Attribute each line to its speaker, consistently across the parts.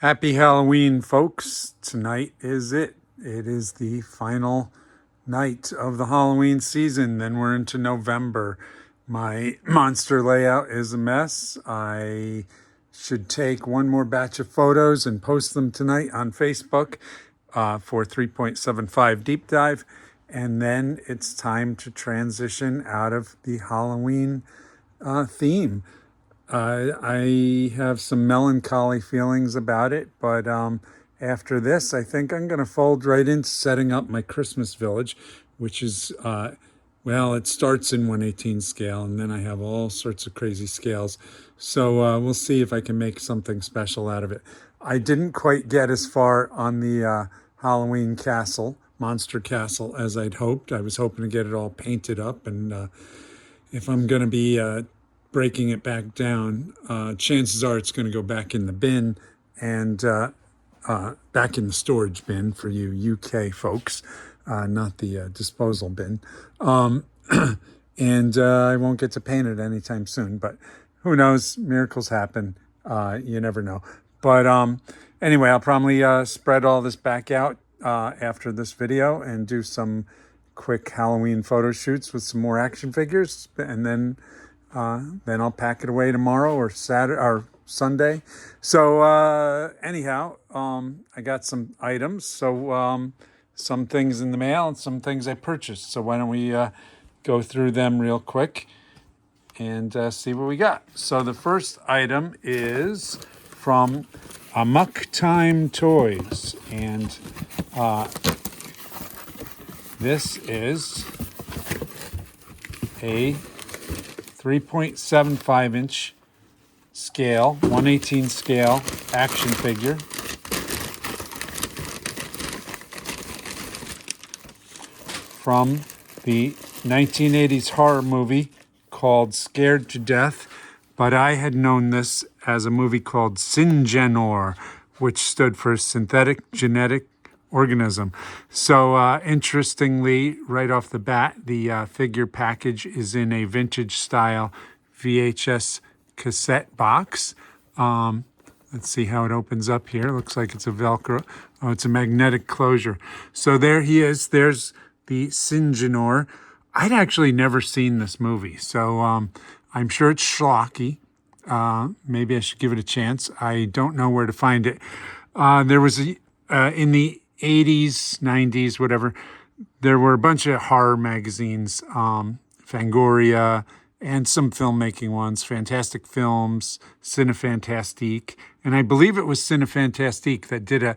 Speaker 1: Happy Halloween, folks. Tonight is it. It is the final night of the Halloween season. Then we're into November. My monster layout is a mess. I should take one more batch of photos and post them tonight on Facebook for 3.75 deep dive. And then it's time to transition out of the Halloween theme. I have some melancholy feelings about it, but after this, I think I'm going to fold right into setting up my Christmas village, which is, well, it starts in 1/18 scale, and then I have all sorts of crazy scales. So we'll see if I can make something special out of it. I didn't quite get as far on the Halloween castle, monster castle, as I'd hoped. I was hoping to get it all painted up, and if I'm going to be breaking it back down, chances are it's going to go back in the bin and back in the storage bin for you UK folks, not the disposal bin. And I won't get to paint it anytime soon, but who knows? Miracles happen. You never know. But anyway, I'll probably spread all this back out after this video and do some quick Halloween photo shoots with some more action figures, and then I'll pack it away tomorrow or Saturday or Sunday. So anyhow, I got some items. So some things in the mail and some things I purchased. So why don't we go through them real quick and see what we got. So the first item is from Amok Time Toys, and this is a 3.75 inch scale, 1/18 scale action figure from the 1980s horror movie called Scared to Death, but I had known this as a movie called Syngenor, which stood for Synthetic Genetic Organism. So interestingly, right off the bat, the figure package is in a vintage style VHS cassette box. Let's see how it opens up here. Looks like it's a Velcro. Oh, it's a magnetic closure. So there he is. There's the Syngenor. I'd actually never seen this movie, so I'm sure it's schlocky. Maybe I should give it a chance. I don't know where to find it. There was in the 80s, 90s, whatever, there were a bunch of horror magazines, Fangoria, and some filmmaking ones, Fantastic Films, Cinefantastique, and I believe it was Cinefantastique that did a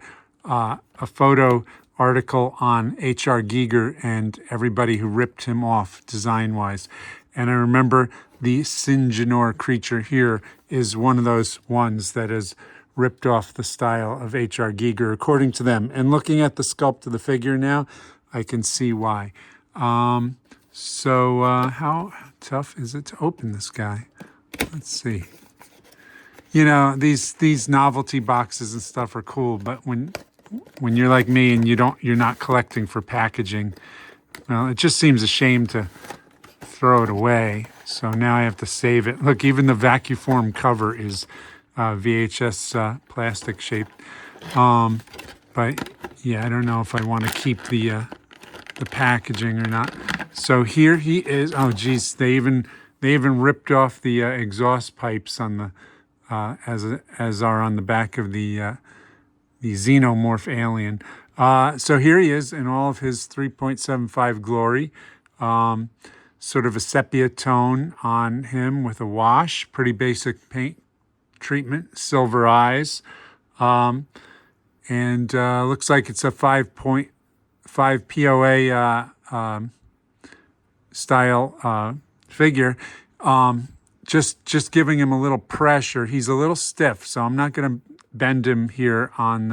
Speaker 1: photo article on H.R. Giger and everybody who ripped him off design-wise. And I remember the Syngenor creature here is one of those ones that is ripped off the style of H.R. Giger, according to them. And looking at the sculpt of the figure now, I can see why. So how tough is it to open this guy? Let's see. You know, these novelty boxes and stuff are cool, but when you're like me and you're not collecting for packaging, well, it just seems a shame to throw it away. So now I have to save it. Look, even the vacuform cover is VHS plastic shaped. But yeah, I don't know if I want to keep the packaging or not. So here he is. Oh geez, they even ripped off the exhaust pipes on the as are on the back of the xenomorph alien. So here he is in all of his 3.75 glory. Sort of a sepia tone on him with a wash, pretty basic paint treatment, silver eyes, and looks like it's a 5.5 POA style figure. Just giving him a little pressure. He's a little stiff, so I'm not going to bend him here on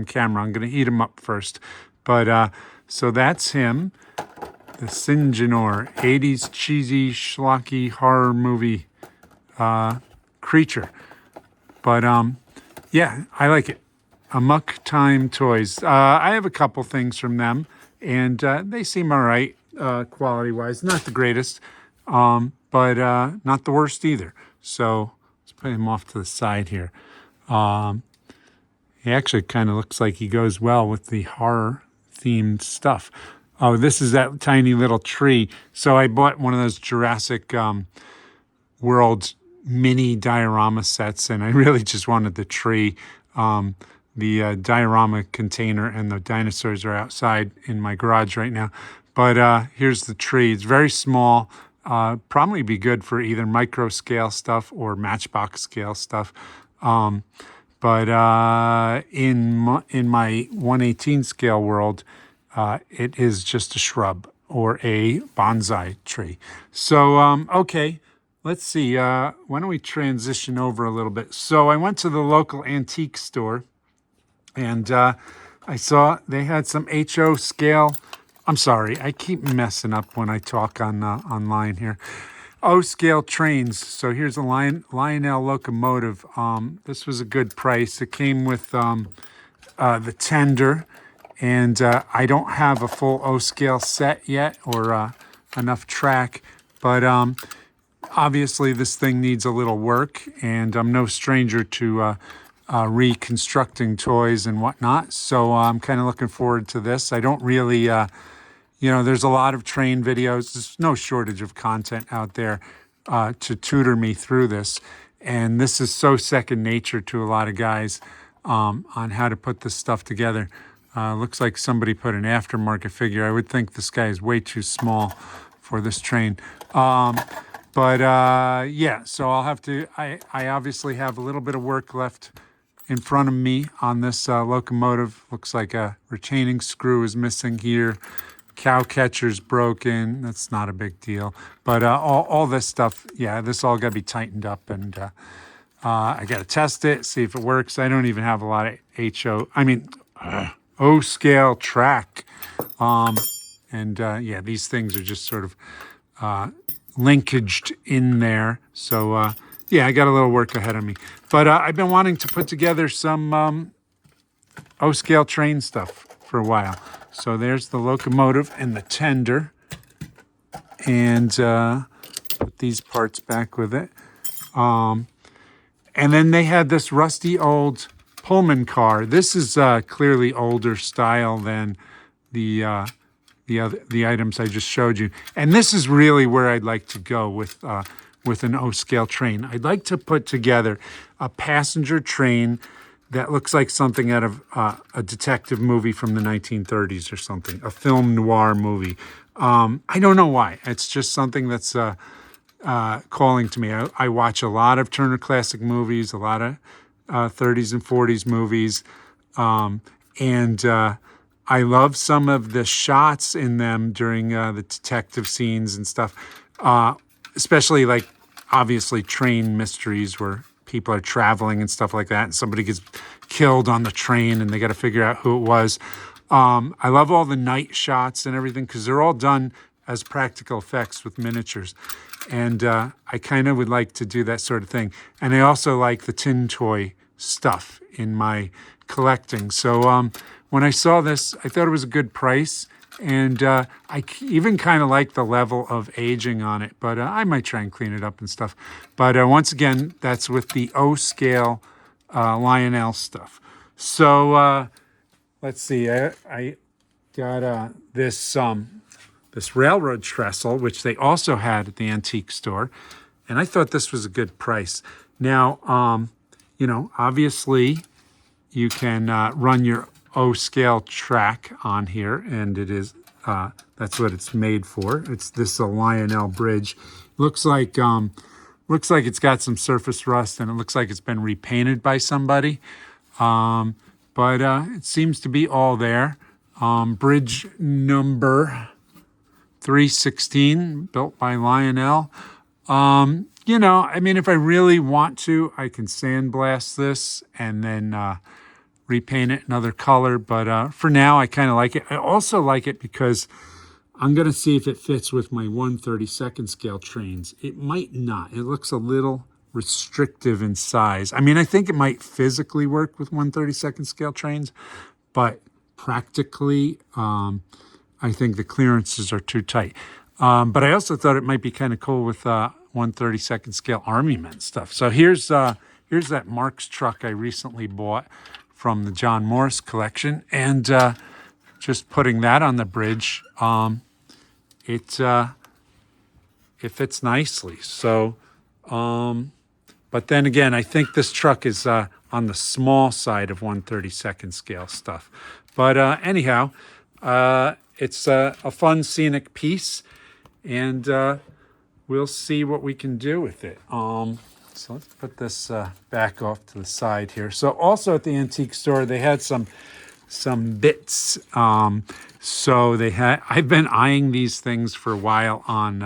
Speaker 1: camera. I'm going to heat him up first. But so that's him, the Syngenor, 80s cheesy schlocky horror movie creature. But yeah, I like it. Amok Time Toys. I have a couple things from them, and they seem all right quality-wise. Not the greatest, but not the worst either. So let's put him off to the side here. Yeah, He actually kind of looks like he goes well with the horror themed stuff. Oh, this is that tiny little tree. So I bought one of those Jurassic World mini diorama sets, and I really just wanted the tree. The diorama container and the dinosaurs are outside in my garage right now. But here's the tree. It's very small. Probably be good for either micro scale stuff or matchbox scale stuff. But in my 1/18 scale world, it is just a shrub or a bonsai tree. So, okay, let's see. Why don't we transition over a little bit? So I went to the local antique store, and I saw they had some HO scale. I'm sorry, I keep messing up when I talk on online here. O scale trains. So here's a Lionel locomotive. This was a good price. It came with the tender, and I don't have a full O scale set yet or enough track, but obviously this thing needs a little work, and I'm no stranger to reconstructing toys and whatnot. So I'm kind of looking forward to this. I don't really. There's a lot of train videos. There's no shortage of content out there to tutor me through this. And this is so second nature to a lot of guys on how to put this stuff together. Looks like somebody put an aftermarket figure. I would think this guy is way too small for this train. Yeah, so I'll have to, I obviously have a little bit of work left in front of me on this locomotive. Looks like a retaining screw is missing here. Cow catcher's broken. That's not a big deal. But all this stuff, yeah, this all got to be tightened up, and I got to test it, see if it works. I don't even have a lot of O scale track. Yeah, these things are just sort of linkaged in there. So yeah, I got a little work ahead of me. But I've been wanting to put together some O scale train stuff for a while. So there's the locomotive and the tender, and put these parts back with it. And then they had this rusty old Pullman car. This is clearly older style than the items I just showed you. And this is really where I'd like to go with an O scale train. I'd like to put together a passenger train that looks like something out of a detective movie from the 1930s or something, a film noir movie. I don't know why. It's just something that's calling to me. I watch a lot of Turner Classic Movies, a lot of 30s and 40s movies, and I love some of the shots in them during the detective scenes and stuff, especially like obviously train mysteries where people are traveling and stuff like that, and somebody gets killed on the train and they got to figure out who it was. I love all the night shots and everything because they're all done as practical effects with miniatures. And I kind of would like to do that sort of thing. And I also like the tin toy stuff in my collecting. So when I saw this, I thought it was a good price. And I even kind of like the level of aging on it, but I might try and clean it up and stuff. But once again, that's with the O scale Lionel stuff. So let's see, I got this railroad trestle, which they also had at the antique store, and I thought this was a good price. Now, obviously, you can run your O scale track on here, and it is that's what it's made for. It's this Lionel bridge. Looks like it's got some surface rust, and it looks like it's been repainted by somebody. But it seems to be all there. Bridge number 316, built by Lionel. If I really want to, I can sandblast this and then repaint it another color. But for now, I kind of like it. I also like it because I'm going to see if it fits with my 1/32 scale trains. It might not. It looks a little restrictive in size. I mean, I think it might physically work with 1/32 scale trains, but practically, I think the clearances are too tight. But I also thought it might be kind of cool with 1/32 scale Army Men stuff. So here's here's that Marx truck I recently bought from the John Morris collection, and just putting that on the bridge, it fits nicely. So, but then again, I think this truck is on the small side of 1/32nd scale stuff. But anyhow, it's a fun scenic piece, and we'll see what we can do with it. So let's put this back off to the side here. So also at the antique store, they had some bits. So they had. I've been eyeing these things for a while on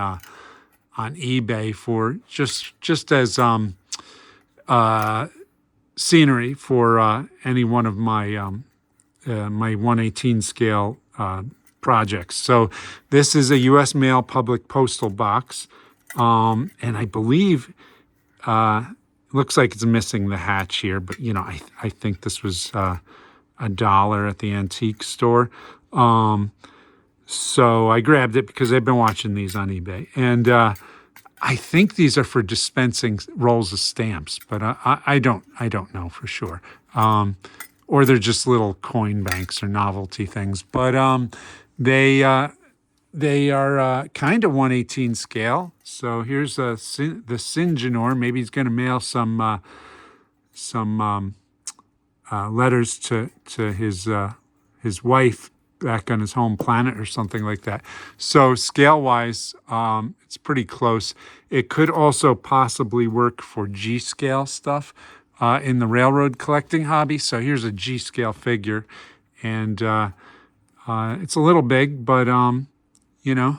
Speaker 1: eBay for just as scenery for any one of my my 1/18 scale projects. So this is a U.S. Mail Public Postal Box, and I believe looks like it's missing the hatch here, but you know I think this was $1 at the antique store. So I grabbed it because I've been watching these on eBay, and I think these are for dispensing rolls of stamps, but I don't know for sure. Or they're just little coin banks or novelty things. But they are kind of 1/18 scale. So here's the Sinjanor. Maybe he's going to mail some letters to his wife back on his home planet or something like that. So scale-wise, it's pretty close. It could also possibly work for G-scale stuff in the railroad collecting hobby. So here's a G-scale figure, and it's a little big, but you know,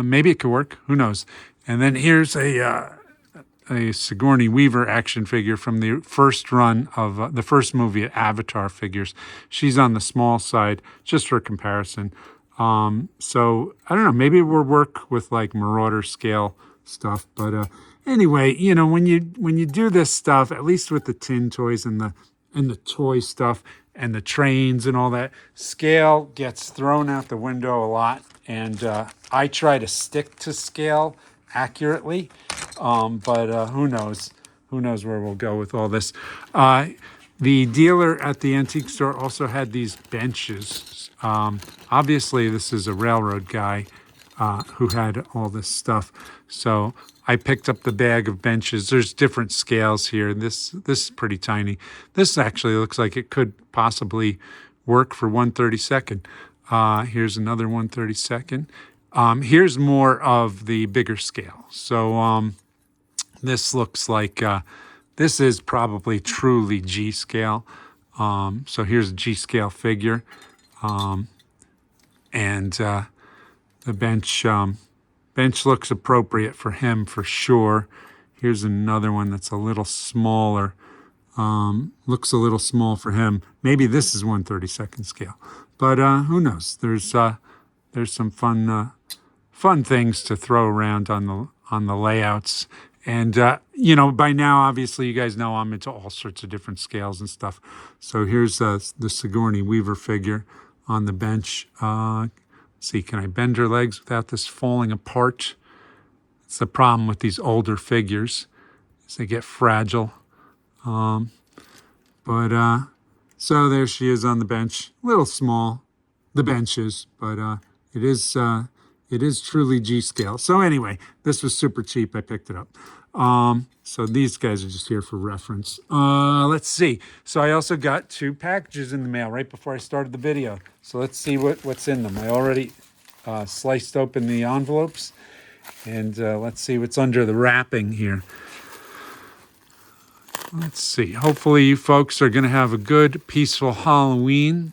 Speaker 1: maybe it could work. Who knows? And then here's a Sigourney Weaver action figure from the first run of the first movie at Avatar figures. She's on the small side, just for comparison. So I don't know, maybe we'll work with like Marauder scale stuff. But anyway, you know, when you do this stuff, at least with the tin toys and the toy stuff and the trains and all that, scale gets thrown out the window a lot. And I try to stick to scale accurately. But who knows? Who knows where we'll go with all this? The dealer at the antique store also had these benches. Obviously, this is a railroad guy who had all this stuff. So I picked up the bag of benches. There's different scales here. This is pretty tiny. This actually looks like it could possibly work for 1/32nd. Here's another 1/32nd. Here's more of the bigger scale. So this looks like this is probably truly G scale. So here's a G scale figure, and the bench looks appropriate for him for sure. Here's another one that's a little smaller. Looks a little small for him. Maybe this is 1/32nd scale, but who knows? There's some fun things to throw around on the layouts. And, you know, by now, obviously, you guys know I'm into all sorts of different scales and stuff. So here's the Sigourney Weaver figure on the bench. Let's see, can I bend her legs without this falling apart? It's the problem with these older figures, is they get fragile. So there she is on the bench. A little small, the bench is, but it is truly G scale. So anyway, this was super cheap. I picked it up. So these guys are just here for reference. Let's see. So I also got 2 packages in the mail right before I started the video. So let's see what's in them. I already sliced open the envelopes, and let's see what's under the wrapping here. Let's see. Hopefully you folks are going to have a good, peaceful Halloween.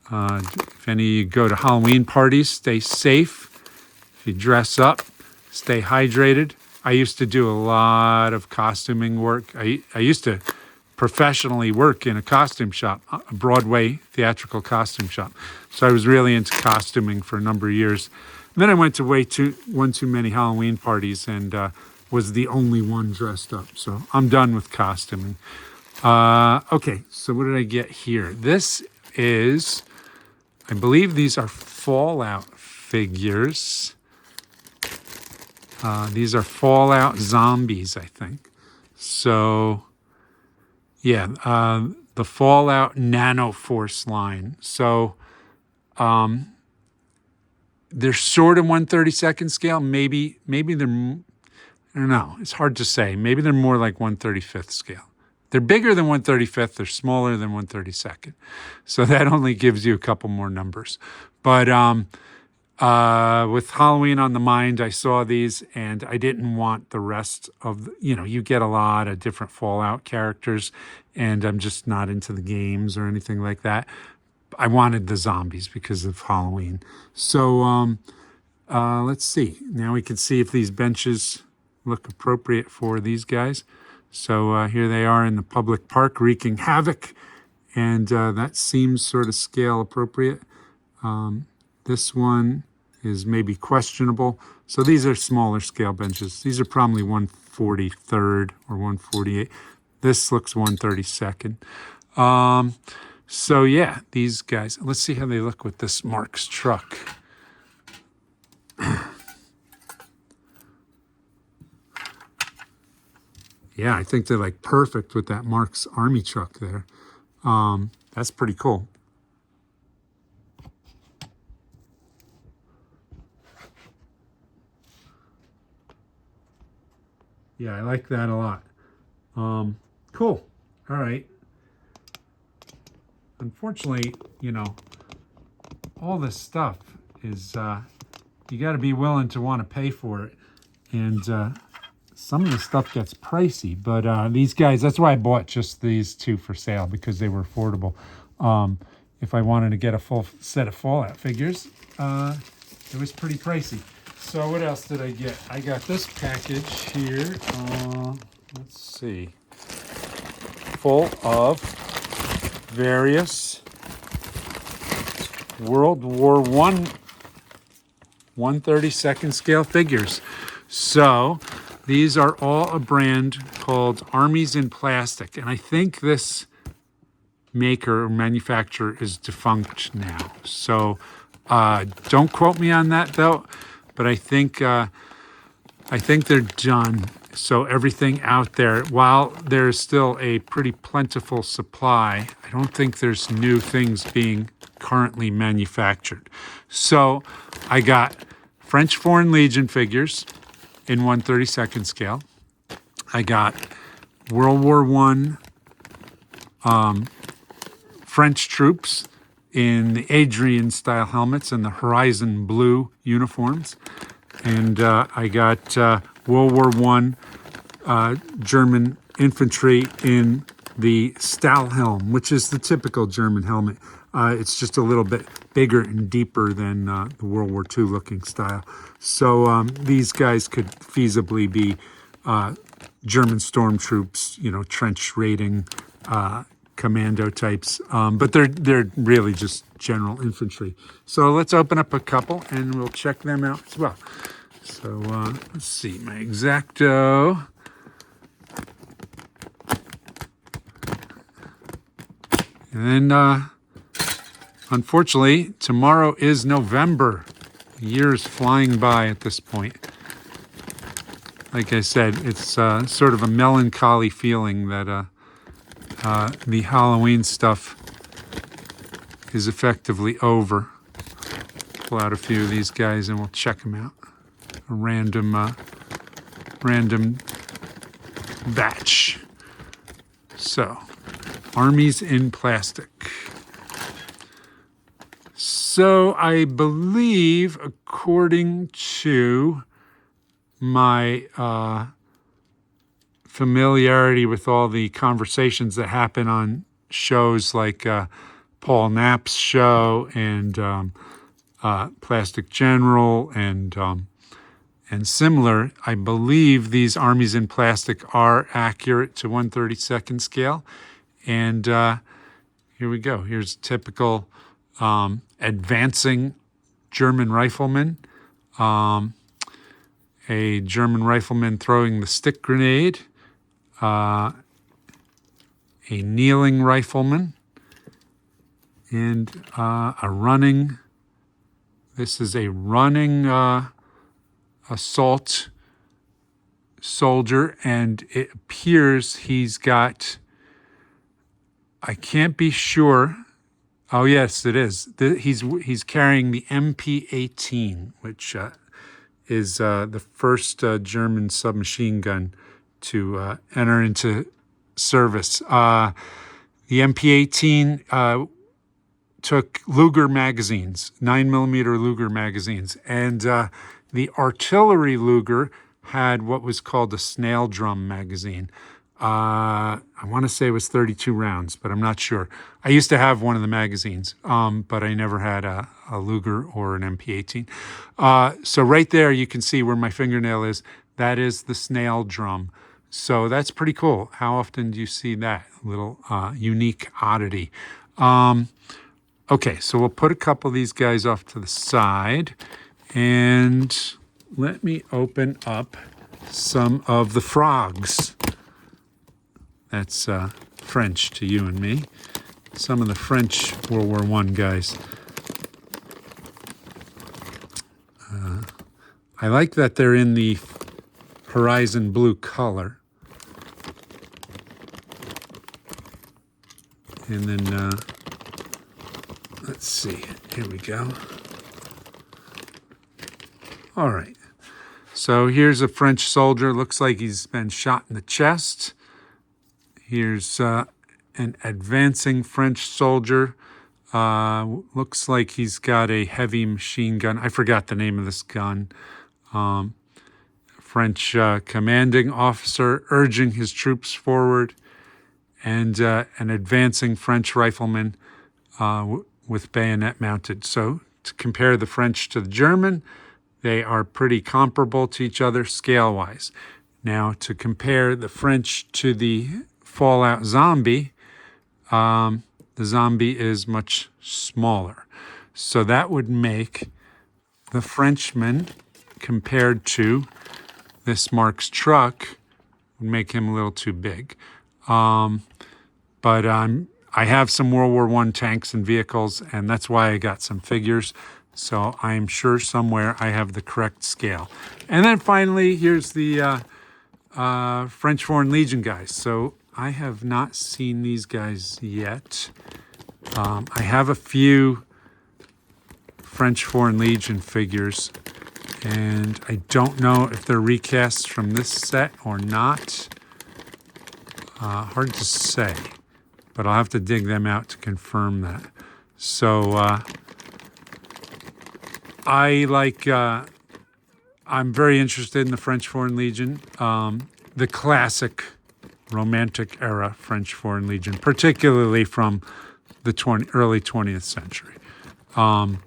Speaker 1: If any of you go to Halloween parties, stay safe. If you dress up, stay hydrated. I used to do a lot of costuming work. I used to professionally work in a costume shop, a Broadway theatrical costume shop. So I was really into costuming for a number of years. And then I went to one too many Halloween parties and was the only one dressed up. So I'm done with costuming. Okay, so what did I get here? This is, I believe these are Fallout figures. These are Fallout zombies, I think. So, yeah, the Fallout Nano Force line. So, they're sort of 1/32nd scale. Maybe they're, I don't know. It's hard to say. Maybe they're more like 1/35th scale. They're bigger than 1/35th. They're smaller than 1/32nd. So that only gives you a couple more numbers. But with Halloween on the mind, I saw these and I didn't want the rest of, you get a lot of different Fallout characters and I'm just not into the games or anything like that. I wanted the zombies because of Halloween. So let's see. Now we can see if these benches look appropriate for these guys. So here they are in the public park wreaking havoc. And that seems sort of scale appropriate. This one is maybe questionable. So these are smaller scale benches. These are probably 1/43rd or 1/48. This looks 1/32nd. So yeah, these guys, let's see how they look with this Mark's truck. Yeah, I think they're like perfect with that Mark's Army truck there. That's pretty cool. Yeah, I like that a lot. Cool. All right. Unfortunately, all this stuff is, you got to be willing to want to pay for it. And some of the stuff gets pricey, but these guys, that's why I bought just these two for sale, because they were affordable. If I wanted to get a full set of Fallout figures, it was pretty pricey. So what else did I get? I got this package here. Let's see. Full of various World War I 1/32nd scale figures. So these are all a brand called Armies in Plastic. And I think this maker or manufacturer is defunct now. So don't quote me on that though. But I think they're done. So everything out there, while there's still a pretty plentiful supply, I don't think there's new things being currently manufactured. So I got French Foreign Legion figures in 1/32nd scale. I got World War I French troops in the Adrian style helmets and the Horizon blue uniforms. And I got World War I German infantry in the Stahlhelm, which is the typical German helmet. It's just a little bit bigger and deeper than the World War II looking style. So these guys could feasibly be German stormtroops, trench raiding commando types, but they're really just general infantry. So let's open up a couple and we'll check them out as well. So let's see, my X-Acto. And then, unfortunately, tomorrow is November. The year is flying by at this point. Like I said, it's sort of a melancholy feeling that the Halloween stuff is effectively over. Pull out a few of these guys and we'll check them out. A random batch. So, Armies in Plastic. So I believe, according to my familiarity with all the conversations that happen on shows like Paul Knapp's show and Plastic General and similar, I believe these Armies in Plastic are accurate to 1/32nd scale. And here we go. Here's typical advancing German rifleman. A German rifleman throwing the stick grenade. A kneeling rifleman. And this is a running assault soldier, and it appears he's got, I can't be sure. Oh, yes, it is. He's carrying the MP-18, which is the first German submachine gun to enter into service. The MP-18 took Luger magazines, 9mm Luger magazines, and the artillery Luger had what was called a snail drum magazine. I want to say it was 32 rounds, but I'm not sure. I used to have one of the magazines, but I never had a Luger or an MP-18. So right there, you can see where my fingernail is. That is the snail drum. So that's pretty cool. How often do you see that little unique oddity? Okay, so we'll put a couple of these guys off to the side, and let me open up some of the frogs. That's French to you and me. Some of the French World War I guys. I like that they're in the horizon blue color. And then, let's see, here we go. All right, so here's a French soldier. Looks like he's been shot in the chest. Here's an advancing French soldier. Looks like he's got a heavy machine gun. I forgot the name of this gun. French commanding officer urging his troops forward, and an advancing French rifleman with bayonet mounted. So to compare the French to the German, they are pretty comparable to each other scale-wise. Now, to compare the French to the Fallout zombie, the zombie is much smaller. So that would make the Frenchman compared to this Mark's truck, would make him a little too big. But I have some World War I tanks and vehicles, and that's why I got some figures. So I'm sure somewhere I have the correct scale. And then finally, here's the French Foreign Legion guys. So I have not seen these guys yet. I have a few French Foreign Legion figures, and I don't know if they're recasts from this set or not. Hard to say, but I'll have to dig them out to confirm that. So I'm very interested in the French Foreign Legion, the classic Romantic era French Foreign Legion, particularly from the early 20th century. I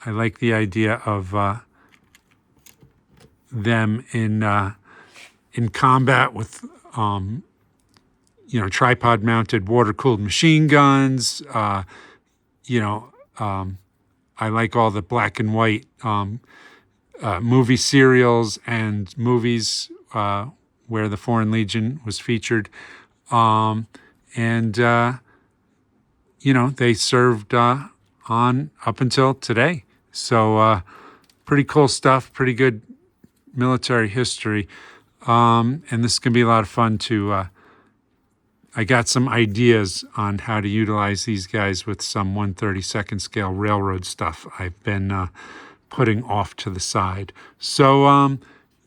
Speaker 1: like the idea of them in combat with tripod-mounted water-cooled machine guns. I like all the black and white movie serials and movies where the Foreign Legion was featured. They served on up until today. So pretty cool stuff, pretty good military history. And this is going to be a lot of fun to I got some ideas on how to utilize these guys with some 1/32 scale railroad stuff I've been putting off to the side. So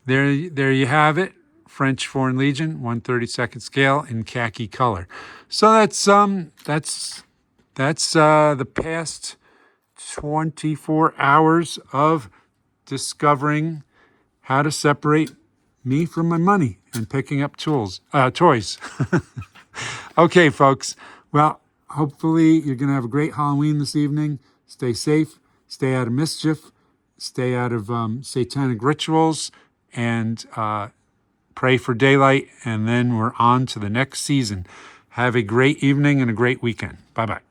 Speaker 1: there you have it. French Foreign Legion, 1/32 scale in khaki color. So that's the past 24 hours of discovering how to separate me from my money and picking up toys. Okay, folks. Well, hopefully you're going to have a great Halloween this evening. Stay safe, stay out of mischief, stay out of satanic rituals, and pray for daylight, and then we're on to the next season. Have a great evening and a great weekend. Bye-bye.